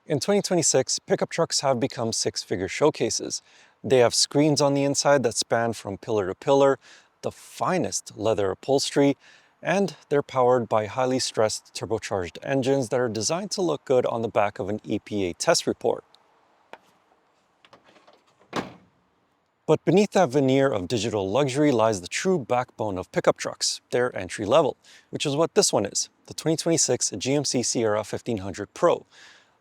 In 2026, pickup trucks have become six-figure showcases. They have screens on the inside that span from pillar to pillar, the finest leather upholstery, and they're powered by highly stressed turbocharged engines that are designed to look good on the back of an EPA test report. But beneath that veneer of digital luxury lies the true backbone of pickup trucks, their entry level, which is what this one is, the 2026 GMC Sierra 1500 Pro.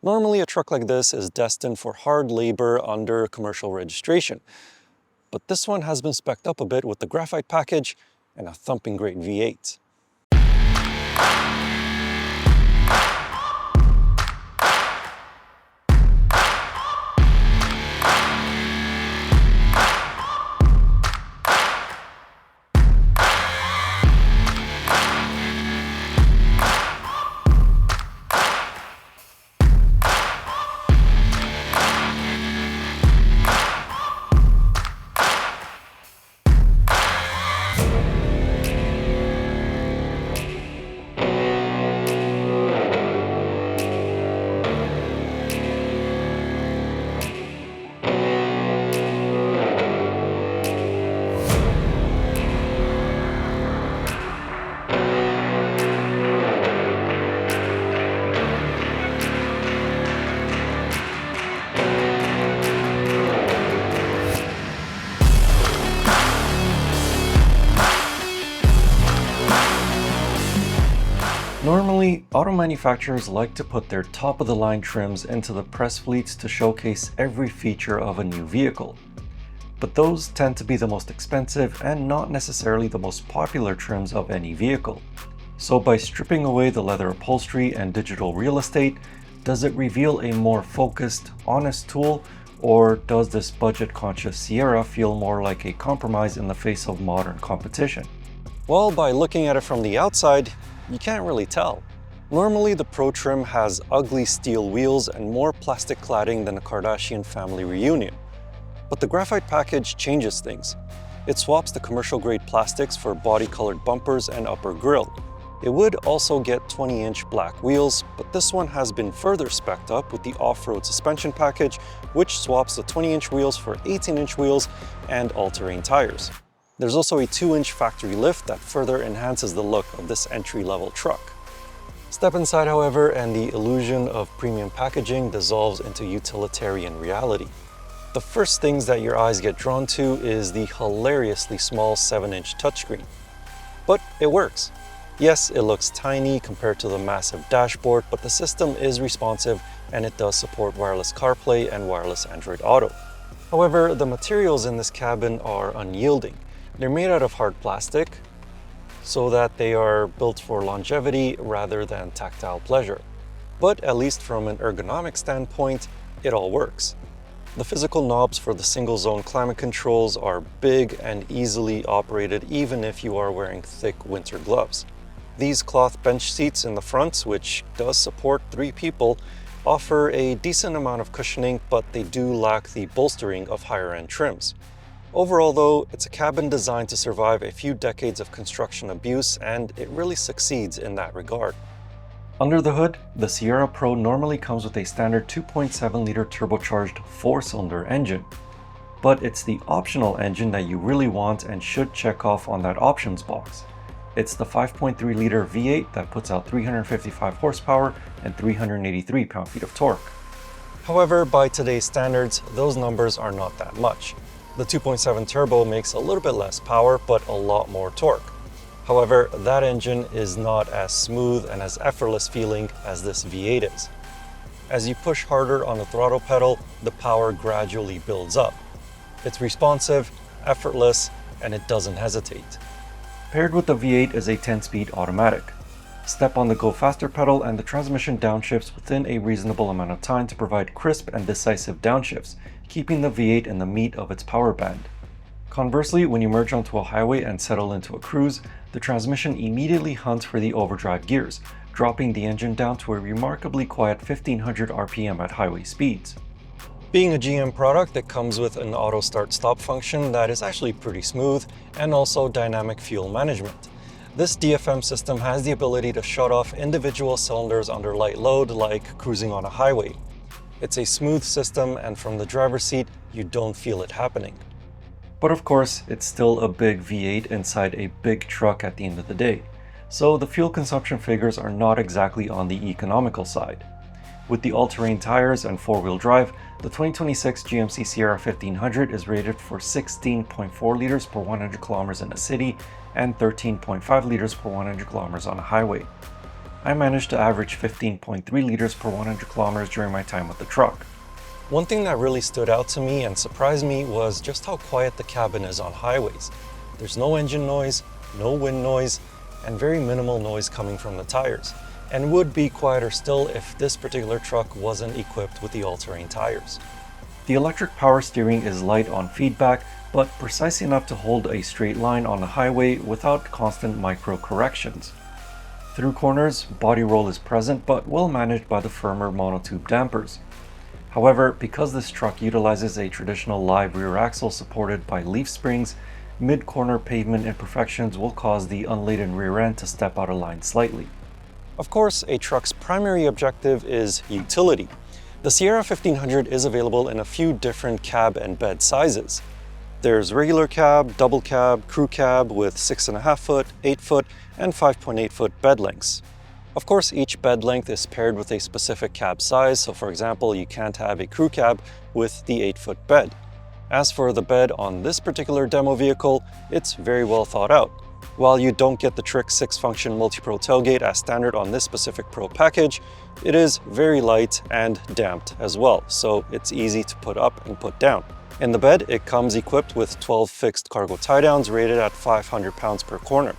Normally, a truck like this is destined for hard labor under commercial registration, but this one has been spec'd up a bit with the Graphite Package and a thumping great V8. Normally, auto manufacturers like to put their top-of-the-line trims into the press fleets to showcase every feature of a new vehicle. But those tend to be the most expensive and not necessarily the most popular trims of any vehicle. So by stripping away the leather upholstery and digital real estate, does it reveal a more focused, honest tool, or does this budget-conscious Sierra feel more like a compromise in the face of modern competition? Well, by looking at it from the outside, you can't really tell. Normally, the Pro trim has ugly steel wheels and more plastic cladding than a Kardashian family reunion. But the Graphite Package changes things. It swaps the commercial-grade plastics for body-colored bumpers and upper grille. It would also get 20-inch black wheels, but this one has been further spec'd up with the off-road suspension package, which swaps the 20-inch wheels for 18-inch wheels and all-terrain tires. There's also a 2-inch factory lift that further enhances the look of this entry-level truck. Step inside, however, and the illusion of premium packaging dissolves into utilitarian reality. The first things that your eyes get drawn to is the hilariously small 7-inch touchscreen. But it works. Yes, it looks tiny compared to the massive dashboard, but the system is responsive and it does support wireless CarPlay and wireless Android Auto. However, the materials in this cabin are unyielding. They're made out of hard plastic so that they are built for longevity rather than tactile pleasure. But at least from an ergonomic standpoint, it all works. The physical knobs for the single-zone climate controls are big and easily operated even if you are wearing thick winter gloves. These cloth bench seats in the front, which does support 3 people, offer a decent amount of cushioning, but they do lack the bolstering of higher-end trims. Overall though, it's a cabin designed to survive a few decades of construction abuse, and it really succeeds in that regard. Under the hood, the Sierra Pro normally comes with a standard 2.7-liter turbocharged 4-cylinder engine. But it's the optional engine that you really want and should check off on that options box. It's the 5.3-liter V8 that puts out 355 horsepower and 383 pound-feet of torque. However, by today's standards, those numbers are not that much. The 2.7 turbo makes a little bit less power, but a lot more torque. However, that engine is not as smooth and as effortless feeling as this V8 is. As you push harder on the throttle pedal, the power gradually builds up. It's responsive, effortless, and it doesn't hesitate. Paired with the V8 is a 10-speed automatic. Step on the go faster pedal and the transmission downshifts within a reasonable amount of time to provide crisp and decisive downshifts, keeping the V8 in the meat of its power band. Conversely, when you merge onto a highway and settle into a cruise, the transmission immediately hunts for the overdrive gears, dropping the engine down to a remarkably quiet 1500 RPM at highway speeds. Being a GM product, it comes with an auto start-stop function that is actually pretty smooth, and also dynamic fuel management. This DFM system has the ability to shut off individual cylinders under light load, like cruising on a highway. It's a smooth system, and from the driver's seat, you don't feel it happening. But of course, it's still a big V8 inside a big truck at the end of the day, so the fuel consumption figures are not exactly on the economical side. With the all-terrain tires and four-wheel drive, the 2026 GMC Sierra 1500 is rated for 16.4 liters per 100 kilometers in a city and 13.5 liters per 100 kilometers on a highway. I managed to average 15.3 liters per 100 kilometers during my time with the truck. One thing that really stood out to me and surprised me was just how quiet the cabin is on highways. There's no engine noise, no wind noise, and very minimal noise coming from the tires, and would be quieter still if this particular truck wasn't equipped with the all-terrain tires. The electric power steering is light on feedback, but precise enough to hold a straight line on the highway without constant micro corrections. Through corners, body roll is present but well managed by the firmer monotube dampers. However, because this truck utilizes a traditional live rear axle supported by leaf springs, mid-corner pavement imperfections will cause the unladen rear end to step out of line slightly. Of course, a truck's primary objective is utility. The Sierra 1500 is available in a few different cab and bed sizes. There's regular cab, double cab, crew cab with 6.5 foot, 8 foot, and 5.8 foot bed lengths. Of course, each bed length is paired with a specific cab size, so for example, you can't have a crew cab with the 8-foot bed. As for the bed on this particular demo vehicle, it's very well thought out. While you don't get the Trick 6-function multi-pro tailgate as standard on this specific Pro package, it is very light and damped as well, so it's easy to put up and put down. In the bed, it comes equipped with 12 fixed cargo tie-downs rated at 500 pounds per corner.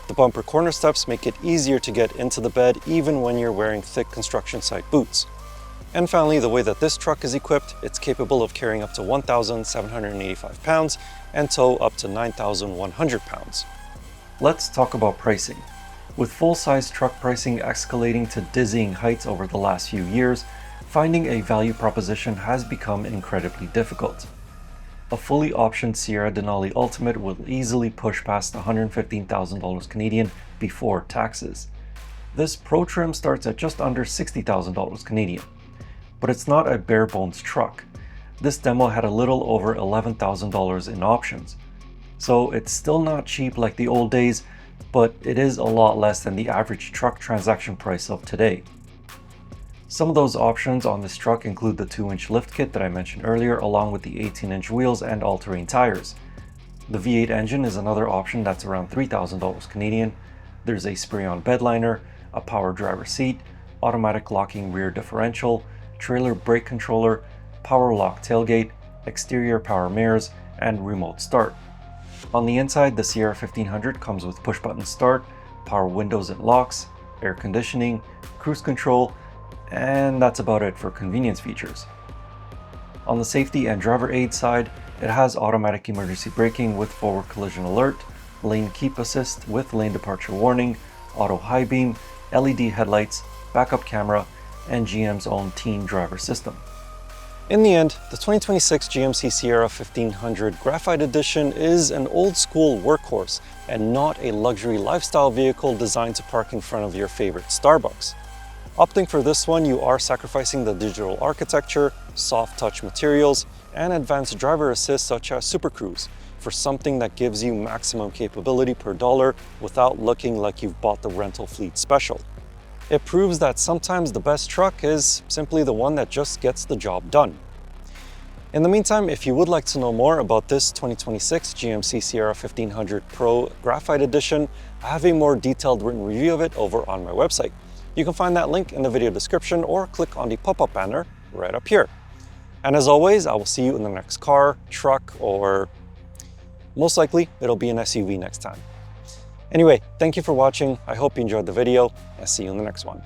The bumper corner steps make it easier to get into the bed even when you're wearing thick construction site boots. And finally, the way that this truck is equipped, it's capable of carrying up to 1,785 pounds and tow up to 9,100 pounds. Let's talk about pricing. With full-size truck pricing escalating to dizzying heights over the last few years, finding a value proposition has become incredibly difficult. A fully optioned Sierra Denali Ultimate will easily push past $115,000 Canadian before taxes. This Pro trim starts at just under $60,000 Canadian. But it's not a bare bones truck. This demo had a little over $11,000 in options. So it's still not cheap like the old days, but it is a lot less than the average truck transaction price of today. Some of those options on this truck include the 2-inch lift kit that I mentioned earlier, along with the 18-inch wheels and all-terrain tires. The V8 engine is another option that's around $3,000 Canadian. There's a spray-on bed liner, a power driver seat, automatic locking rear differential, trailer brake controller, power lock tailgate, exterior power mirrors, and remote start. On the inside, the Sierra 1500 comes with push-button start, power windows and locks, air conditioning, cruise control, and that's about it for convenience features. On the safety and driver aid side, it has automatic emergency braking with forward collision alert, lane keep assist with lane departure warning, auto high beam, LED headlights, backup camera, and GM's own teen driver system. In the end, the 2026 GMC Sierra 1500 Graphite Edition is an old-school workhorse and not a luxury lifestyle vehicle designed to park in front of your favorite Starbucks. Opting for this one, you are sacrificing the digital architecture, soft touch materials, and advanced driver assist such as Super Cruise for something that gives you maximum capability per dollar without looking like you've bought the rental fleet special. It proves that sometimes the best truck is simply the one that just gets the job done. In the meantime, if you would like to know more about this 2026 GMC Sierra 1500 Pro Graphite Edition, I have a more detailed written review of it over on my website. You can find that link in the video description or click on the pop-up banner right up here. And as always, I will see you in the next car, truck, or most likely it'll be an SUV next time. Anyway, thank you for watching. I hope you enjoyed the video. I'll see you in the next one.